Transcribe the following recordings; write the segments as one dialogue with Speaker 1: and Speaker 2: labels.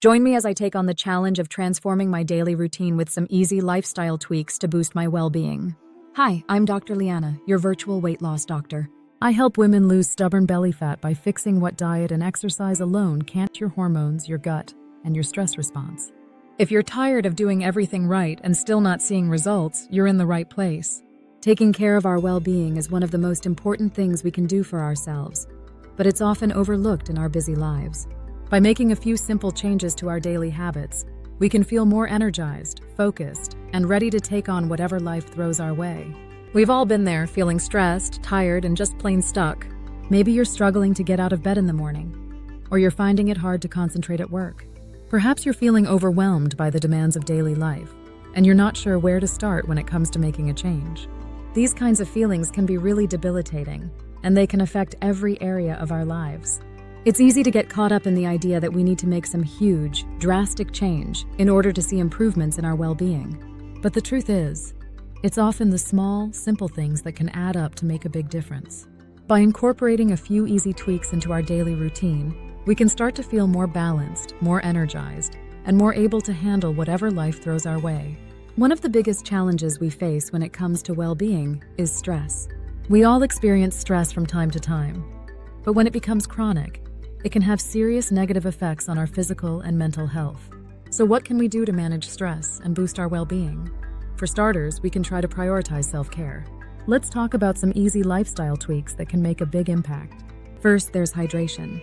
Speaker 1: Join me as I take on the challenge of transforming my daily routine with some easy lifestyle tweaks to boost my well-being. Hi, I'm Dr. Liana, your virtual weight loss doctor. I help women lose stubborn belly fat by fixing what diet and exercise alone can't: your hormones, your gut, and your stress response. If you're tired of doing everything right and still not seeing results, you're in the right place. Taking care of our well-being is one of the most important things we can do for ourselves, but it's often overlooked in our busy lives. By making a few simple changes to our daily habits, we can feel more energized, focused, and ready to take on whatever life throws our way. We've all been there, feeling stressed, tired, and just plain stuck. Maybe you're struggling to get out of bed in the morning, or you're finding it hard to concentrate at work. Perhaps you're feeling overwhelmed by the demands of daily life, and you're not sure where to start when it comes to making a change. These kinds of feelings can be really debilitating, and they can affect every area of our lives. It's easy to get caught up in the idea that we need to make some huge, drastic change in order to see improvements in our well-being. But the truth is, it's often the small, simple things that can add up to make a big difference. By incorporating a few easy tweaks into our daily routine, we can start to feel more balanced, more energized, and more able to handle whatever life throws our way. One of the biggest challenges we face when it comes to well-being is stress. We all experience stress from time to time, but when it becomes chronic, it can have serious negative effects on our physical and mental health. So what can we do to manage stress and boost our well-being? For starters, we can try to prioritize self-care. Let's talk about some easy lifestyle tweaks that can make a big impact. First, there's hydration.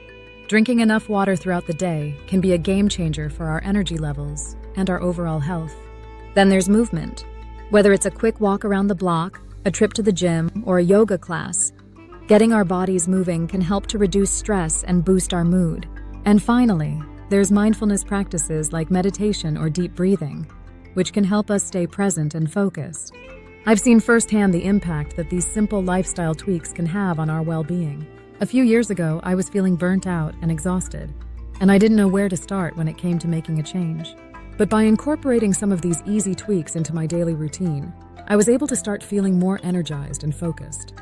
Speaker 1: Drinking enough water throughout the day can be a game changer for our energy levels and our overall health. Then there's movement. Whether it's a quick walk around the block, a trip to the gym, or a yoga class, getting our bodies moving can help to reduce stress and boost our mood. And finally, there's mindfulness practices like meditation or deep breathing, which can help us stay present and focused. I've seen firsthand the impact that these simple lifestyle tweaks can have on our well-being. A few years ago, I was feeling burnt out and exhausted, and I didn't know where to start when it came to making a change. But by incorporating some of these easy tweaks into my daily routine, I was able to start feeling more energized and focused.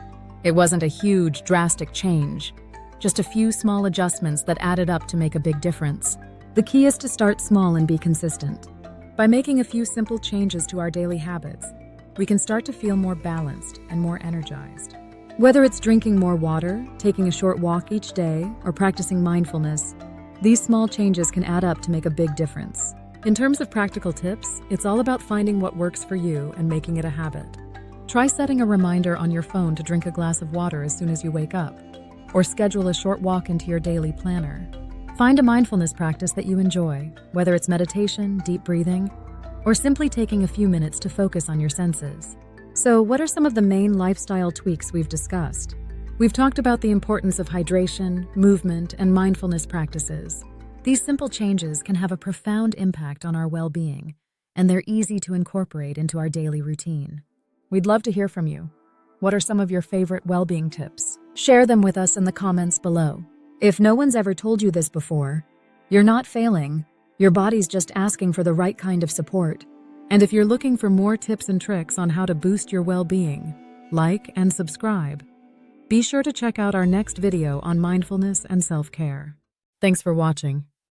Speaker 1: It wasn't a huge, drastic change, just a few small adjustments that added up to make a big difference. The key is to start small and be consistent. By making a few simple changes to our daily habits, we can start to feel more balanced and more energized. Whether it's drinking more water, taking a short walk each day, or practicing mindfulness, these small changes can add up to make a big difference. In terms of practical tips, it's all about finding what works for you and making it a habit. Try setting a reminder on your phone to drink a glass of water as soon as you wake up, or schedule a short walk into your daily planner. Find a mindfulness practice that you enjoy, whether it's meditation, deep breathing, or simply taking a few minutes to focus on your senses. So, what are some of the main lifestyle tweaks we've discussed? We've talked about the importance of hydration, movement, and mindfulness practices. These simple changes can have a profound impact on our well-being, and they're easy to incorporate into our daily routine. We'd love to hear from you. What are some of your favorite well-being tips? Share them with us in the comments below. If no one's ever told you this before, you're not failing. Your body's just asking for the right kind of support. And if you're looking for more tips and tricks on how to boost your well-being, like and subscribe. Be sure to check out our next video on mindfulness and self-care. Thanks for watching.